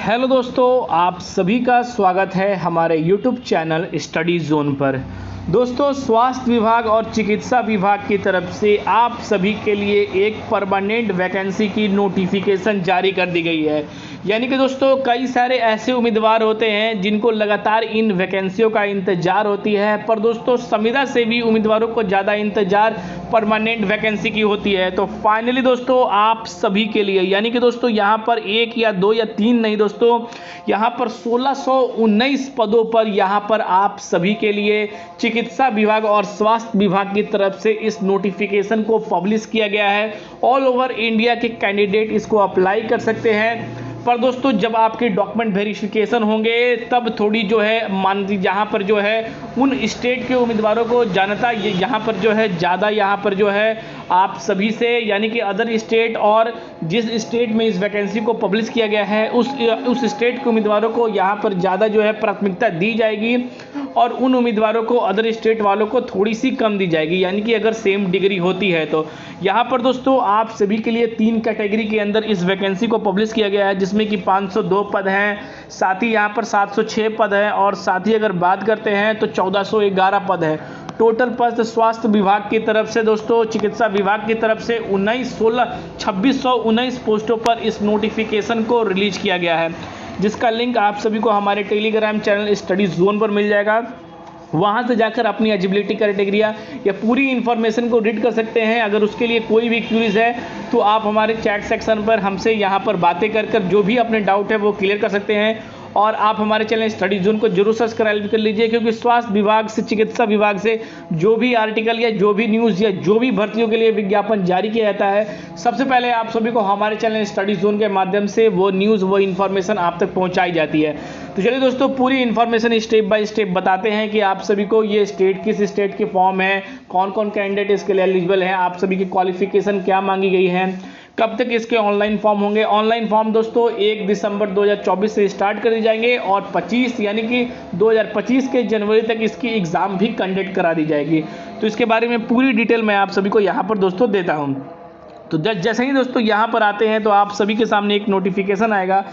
Hello दोस्तों, आप सभी का स्वागत है हमारे यूट्यूब चैनल स्टडी जोन पर। दोस्तों, स्वास्थ्य विभाग और चिकित्सा विभाग की तरफ से आप सभी के लिए एक परमानेंट वैकेंसी की नोटिफिकेशन जारी कर दी गई है। यानी कि दोस्तों, कई सारे ऐसे उम्मीदवार होते हैं जिनको लगातार इन वैकेंसियों का इंतजार होती है, पर दोस्तों संविदा से भी उम्मीदवारों को ज़्यादा इंतजार परमानेंट वैकेंसी की होती है। तो फाइनली दोस्तों आप सभी के लिए, यानी कि दोस्तों यहाँ पर एक या दो या तीन नहीं दोस्तों, यहाँ पर 1619 पदों पर यहाँ पर आप सभी के लिए चिकित्सा विभाग और स्वास्थ्य विभाग की तरफ से इस नोटिफिकेशन को पब्लिश किया गया है। ऑल ओवर इंडिया के कैंडिडेट इसको अप्लाई कर सकते हैं। पर दोस्तों जब आपके डॉक्यूमेंट वेरिफिकेशन होंगे तब थोड़ी जो है मान यहाँ पर जो है उन स्टेट के उम्मीदवारों को जानता यहाँ पर जो है ज़्यादा यहाँ पर जो है आप सभी से, यानी कि अदर स्टेट और जिस स्टेट में इस वैकेंसी को पब्लिश किया गया है उस स्टेट के उम्मीदवारों को यहाँ पर ज़्यादा जो है प्राथमिकता दी जाएगी और उन उम्मीदवारों को अदर स्टेट वालों को थोड़ी सी कम दी जाएगी, यानी कि अगर सेम डिग्री होती है तो। यहाँ पर दोस्तों आप सभी के लिए 3 कैटेगरी के अंदर इस वैकेंसी को पब्लिश किया गया है, जिसमें कि 502 पद हैं, साथ ही यहाँ पर 706 पद हैं और साथ ही अगर बात करते हैं तो 1411 पद है। टोटल पद स्वास्थ्य विभाग की तरफ से दोस्तों, चिकित्सा विभाग की तरफ से 2619 पोस्टों पर इस नोटिफिकेशन को रिलीज किया गया है, जिसका लिंक आप सभी को हमारे टेलीग्राम चैनल स्टडी जोन पर मिल जाएगा। वहां से जाकर अपनी एलिजिबिलिटी क्राइटेरिया या पूरी इन्फॉर्मेशन को रीड कर सकते हैं। अगर उसके लिए कोई भी क्यूरीज है तो आप हमारे चैट सेक्शन पर हमसे यहां पर बातें कर जो भी अपने डाउट है वो क्लियर कर सकते हैं। और आप हमारे चैनल स्टडी जोन को जरूर सब्सक्राइब कर लीजिए, क्योंकि स्वास्थ्य विभाग से, चिकित्सा विभाग से जो भी आर्टिकल या जो भी न्यूज़ या जो भी भर्तियों के लिए विज्ञापन जारी किया जाता है, सबसे पहले आप सभी को हमारे चैनल स्टडी जोन के माध्यम से वो न्यूज़, वो इन्फॉर्मेशन आप तक पहुंचाई जाती है। तो चलिए दोस्तों, पूरी इन्फॉर्मेशन स्टेप बाय स्टेप बताते हैं कि आप सभी को ये स्टेट किस स्टेट के फॉर्म है, कौन कौन कैंडिडेट इसके लिए एलिजिबल है, आप सभी की क्वालिफिकेशन क्या मांगी गई है, कब तक इसके ऑनलाइन फॉर्म होंगे। ऑनलाइन फॉर्म दोस्तों 1 दिसंबर 2024 से स्टार्ट कर दी जाएंगे और 25 यानी कि 2025 के जनवरी तक इसकी एग्ज़ाम भी कंडक्ट करा दी जाएगी। तो इसके बारे में पूरी डिटेल मैं आप सभी को यहाँ पर दोस्तों देता हूँ। तो जैसे ही दोस्तों यहाँ पर आते हैं तो आप सभी के सामने एक नोटिफिकेशन आएगा,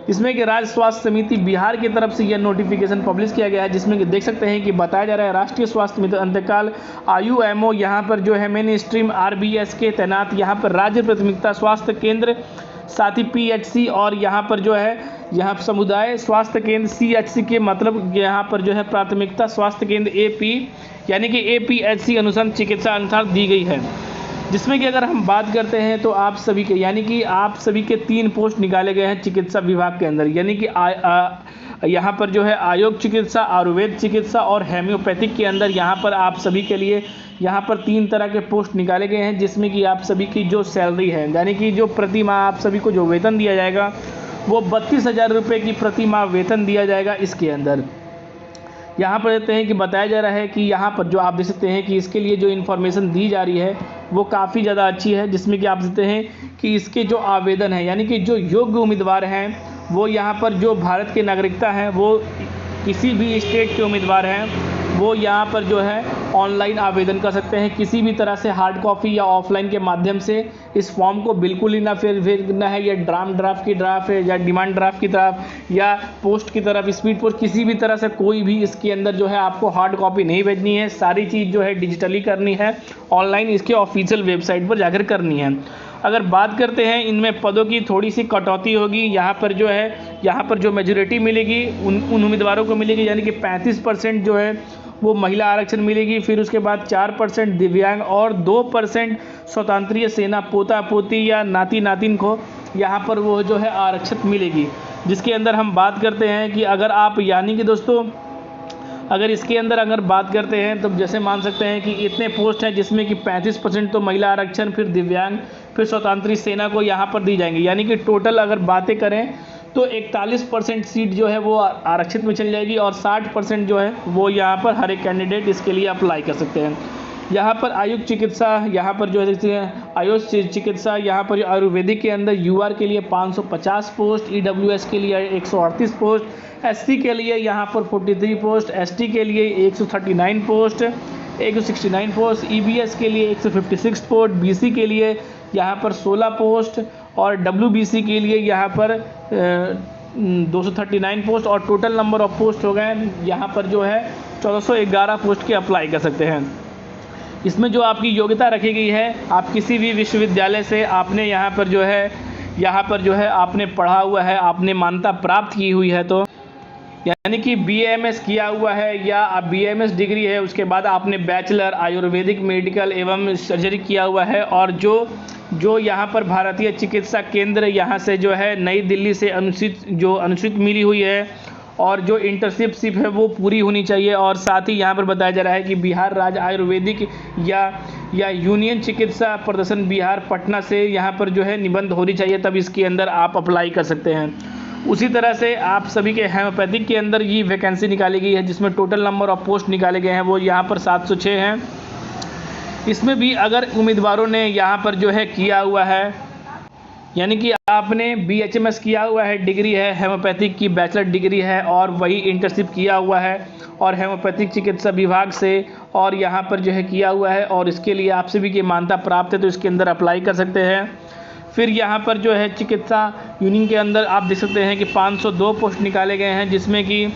इसमें कि राज्य स्वास्थ्य समिति बिहार की तरफ से यह नोटिफिकेशन पब्लिश किया गया है, जिसमें कि देख सकते हैं कि बताया जा रहा है राष्ट्रीय स्वास्थ्य मित्र अंतकाल IUMO यहाँ पर जो है मेन स्ट्रीम RBS के तैनात यहाँ पर राज्य प्राथमिकता स्वास्थ्य केंद्र, साथ ही PHC और यहाँ पर जो है यहाँ समुदाय स्वास्थ्य केंद्र CHC के मतलब यहाँ पर जो है प्राथमिकता स्वास्थ्य केंद्र AP यानी कि APHC अनुसंधान चिकित्सा अनुसार दी गई है। जिसमें कि अगर हम बात करते हैं तो आप सभी के, यानी कि आप सभी के 3 पोस्ट निकाले गए हैं चिकित्सा विभाग के अंदर, यानी कि यहाँ पर जो है आयोग चिकित्सा, आयुर्वेद चिकित्सा और हेम्योपैथिक के अंदर यहाँ पर आप सभी के लिए यहाँ पर 3 तरह के पोस्ट निकाले गए हैं, जिसमें कि आप सभी की जो सैलरी है, यानी कि जो प्रति माह आप सभी को जो वेतन दिया जाएगा वो 32,000 रुपये की प्रति माह वेतन दिया जाएगा। इसके अंदर यहाँ पर देते हैं कि बताया जा रहा है कि यहाँ पर जो आप देख सकते हैं कि इसके लिए जो इन्फॉर्मेशन दी जा रही है वो काफ़ी ज़्यादा अच्छी है, जिसमें कि आप देखते हैं कि इसके जो आवेदन है, यानी कि जो योग्य उम्मीदवार हैं वो यहाँ पर जो भारत के नागरिकता हैं, वो किसी भी स्टेट के उम्मीदवार हैं वो यहाँ पर जो है ऑनलाइन आवेदन कर सकते हैं, किसी भी तरह से हार्ड कॉपी या ऑफलाइन के माध्यम से इस फॉर्म को बिल्कुल ही ना फेरना है, या ड्राफ्ट की ड्राफ्ट है या डिमांड ड्राफ्ट की तरफ या पोस्ट की तरफ, स्पीड पोस्ट, किसी भी तरह से कोई भी इसके अंदर जो है आपको हार्ड कॉपी नहीं भेजनी है। सारी चीज़ जो है डिजिटली करनी है, ऑनलाइन इसके ऑफिशियल वेबसाइट पर जाकर करनी है। अगर बात करते हैं इनमें पदों की, थोड़ी सी कटौती होगी। यहाँ पर जो है यहाँ पर जो मेजोरिटी मिलेगी उन उम्मीदवारों को मिलेगी, यानी कि 35% जो है वो महिला आरक्षण मिलेगी, फिर उसके बाद 4% दिव्यांग और 2% स्वतंत्रीय सेना पोता पोती या नाती नातिन को यहाँ पर वो जो है आरक्षित मिलेगी। जिसके अंदर हम बात करते हैं कि अगर आप, यानी कि दोस्तों अगर इसके अंदर अगर बात करते हैं तो जैसे मान सकते हैं कि इतने पोस्ट हैं जिसमें कि 35% तो महिला आरक्षण, फिर दिव्यांग, फिर स्वतंत्र सेना को यहाँ पर दी जाएंगी, यानी कि टोटल अगर बातें करें तो 41% सीट जो है वो आरक्षित में चल जाएगी और 60% जो है वो यहाँ पर हर एक कैंडिडेट इसके लिए अप्लाई कर सकते हैं। यहाँ पर आयुष चिकित्सा, यहाँ पर जो है देखते हैं आयुष चिकित्सा, यहाँ पर आयुर्वेदिक के अंदर UR के लिए 550 पोस्ट, EWS के लिए 138 पोस्ट, SC के लिए यहाँ पर 43 पोस्ट, ST के लिए 139 पोस्ट, 169 पोस्ट, EBS के लिए 156 पोस्ट, BC के लिए यहाँ पर 16 पोस्ट और WBC के लिए यहाँ पर 239 पोस्ट और टोटल नंबर ऑफ पोस्ट हो गए यहाँ पर जो है 1411 पोस्ट के अप्लाई कर सकते हैं। इसमें जो आपकी योग्यता रखी गई है, आप किसी भी विश्वविद्यालय से आपने यहाँ पर जो है आपने पढ़ा हुआ है, आपने मान्यता प्राप्त की हुई है, तो यानी कि BAMS किया हुआ है या BAMS डिग्री है, उसके बाद आपने बैचलर आयुर्वेदिक मेडिकल एवं सर्जरी किया हुआ है और जो यहाँ पर भारतीय चिकित्सा केंद्र यहाँ से जो है नई दिल्ली से अनुसूचित मिली हुई है और जो इंटर्नशिप है वो पूरी होनी चाहिए। और साथ ही यहाँ पर बताया जा रहा है कि बिहार राज्य आयुर्वेदिक या यूनियन चिकित्सा प्रदर्शन बिहार पटना से यहाँ पर जो है निबंध होनी चाहिए, तब इसके अंदर आप अप्लाई कर सकते हैं। उसी तरह से आप सभी के हेमोपैथिक के अंदर ये वैकेंसी निकाली गई है जिसमें टोटल नंबर ऑफ पोस्ट निकाले गए हैं वो यहाँ पर 706 हैं। इसमें भी अगर उम्मीदवारों ने यहाँ पर जो है किया हुआ है, यानी कि आपने BHMS किया हुआ है, डिग्री है हेमोपैथिक की, बैचलर डिग्री है और वही इंटर्नशिप किया हुआ है और हेमोपैथिक चिकित्सा विभाग से और यहाँ पर जो है किया हुआ है और इसके लिए आप सभी की मान्यता प्राप्त है, तो इसके अंदर अप्लाई कर सकते हैं। फिर यहाँ पर जो है चिकित्सा यूनियन के अंदर आप देख सकते हैं कि 502 पोस्ट निकाले गए हैं जिसमें कि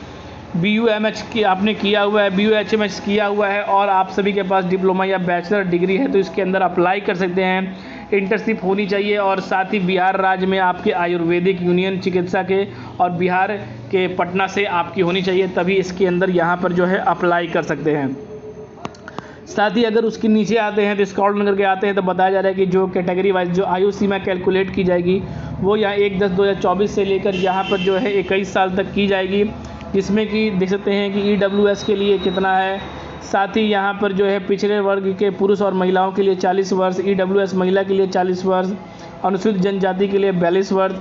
BUMH की आपने किया हुआ है, BUHMS किया हुआ है और आप सभी के पास डिप्लोमा या बैचलर डिग्री है, तो इसके अंदर अप्लाई कर सकते हैं। इंटर्नशिप होनी चाहिए और साथ ही बिहार राज्य में आपके आयुर्वेदिक यूनियन चिकित्सा के और बिहार के पटना से आपकी होनी चाहिए, तभी इसके अंदर यहाँ पर जो है अप्लाई कर सकते हैं। साथ ही अगर उसके नीचे आते हैं तो स्क्रॉल करके आते हैं तो बताया जा रहा है कि जो कैटेगरी वाइज जो आयु सीमा कैलकुलेट की जाएगी वो यहाँ 1/10/2024 से लेकर यहाँ पर जो है 21 साल तक की जाएगी, जिसमें कि देख सकते हैं कि EWS के लिए कितना है। साथ ही यहाँ पर जो है पिछड़े वर्ग के पुरुष और महिलाओं के लिए 40 वर्ष, EWS महिला के लिए 40 वर्ष, अनुसूचित जनजाति के लिए 42 वर्ष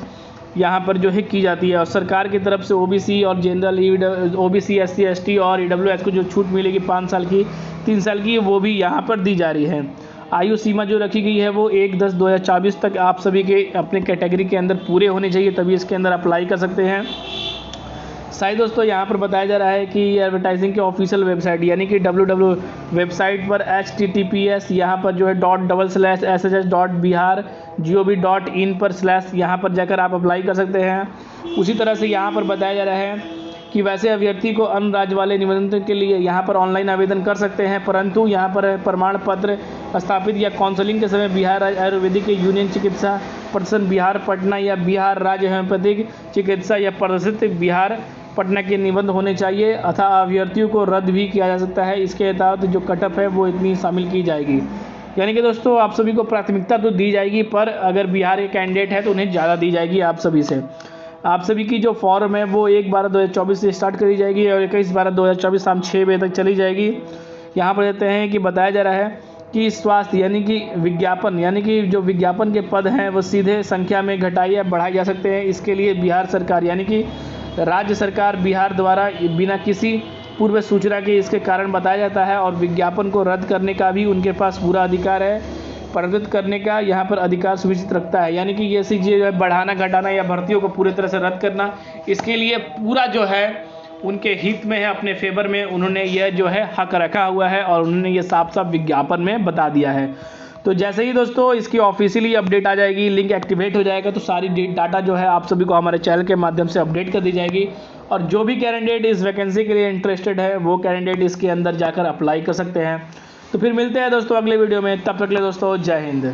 यहाँ पर जो है की जाती है। और सरकार की तरफ से OBC और जनरल OBC SC ST और EWS को जो छूट मिलेगी 5 साल की 3 साल की, वो भी यहाँ पर दी जा रही है। आयु सीमा जो रखी गई है वो 1/10/2024 तक आप सभी के अपने कैटेगरी के अंदर पूरे होने चाहिए, तभी इसके अंदर अप्लाई कर सकते हैं। साथ दोस्तों यहाँ पर बताया जा रहा है कि एडवर्टाइजिंग के ऑफिशियल वेबसाइट यानी कि www वेबसाइट पर https यहाँ पर जो है .//ssh.bihar.gov.in पर / यहाँ पर जाकर आप अप्लाई कर सकते हैं। उसी तरह से यहाँ पर बताया जा रहा है कि वैसे अभ्यर्थी को अन्य राज्य वाले निबंधन के लिए यहाँ पर ऑनलाइन आवेदन कर सकते हैं, परंतु यहाँ पर प्रमाण पत्र स्थापित या काउंसलिंग के समय बिहार राज्य आयुर्वेदिक यूनियन चिकित्सा प्रदर्शन बिहार पटना या बिहार राज्य हेमोपैथिक चिकित्सा या प्रदर्शित बिहार पटना के निबंध होने चाहिए, अतः अभ्यर्थियों को रद्द भी किया जा सकता है। इसके तहत जो कटअप है वो इतनी शामिल की जाएगी। यानी कि दोस्तों आप सभी को प्राथमिकता तो दी जाएगी, पर अगर बिहार के कैंडिडेट है तो उन्हें ज़्यादा दी जाएगी आप सभी से। आप सभी की जो फॉर्म है वो 1/12/2024 से स्टार्ट करी जाएगी और 21/12/2024 शाम 6 बजे तक चली जाएगी। यहाँ पर कहते हैं कि बताया जा रहा है कि स्वास्थ्य यानी कि विज्ञापन यानी कि जो विज्ञापन के पद हैं वो सीधे संख्या में घटाए या बढ़ाए जा सकते हैं। इसके लिए बिहार सरकार यानी कि राज्य सरकार बिहार द्वारा बिना किसी पूर्व सूचना के इसके कारण बताया जाता है और विज्ञापन को रद्द करने का भी उनके पास पूरा अधिकार है, परिवर्तित करने का यहाँ पर अधिकार सुनिश्चित रखता है। यानी कि ये चीज़ें बढ़ाना घटाना या भर्तियों को पूरी तरह से रद्द करना, इसके लिए पूरा जो है उनके हित में है, अपने फेवर में उन्होंने यह जो है हक रखा हुआ है और उन्होंने ये साफ साफ विज्ञापन में बता दिया है। तो जैसे ही दोस्तों इसकी ऑफिशियली अपडेट आ जाएगी, लिंक एक्टिवेट हो जाएगा, तो सारी डाटा जो है आप सभी को हमारे चैनल के माध्यम से अपडेट कर दी जाएगी और जो भी कैंडिडेट इस वैकेंसी के लिए इंटरेस्टेड है वो कैंडिडेट इसके अंदर जाकर अप्लाई कर सकते हैं। तो फिर मिलते हैं दोस्तों अगले वीडियो में, तब तक के लिए दोस्तों जय हिंद।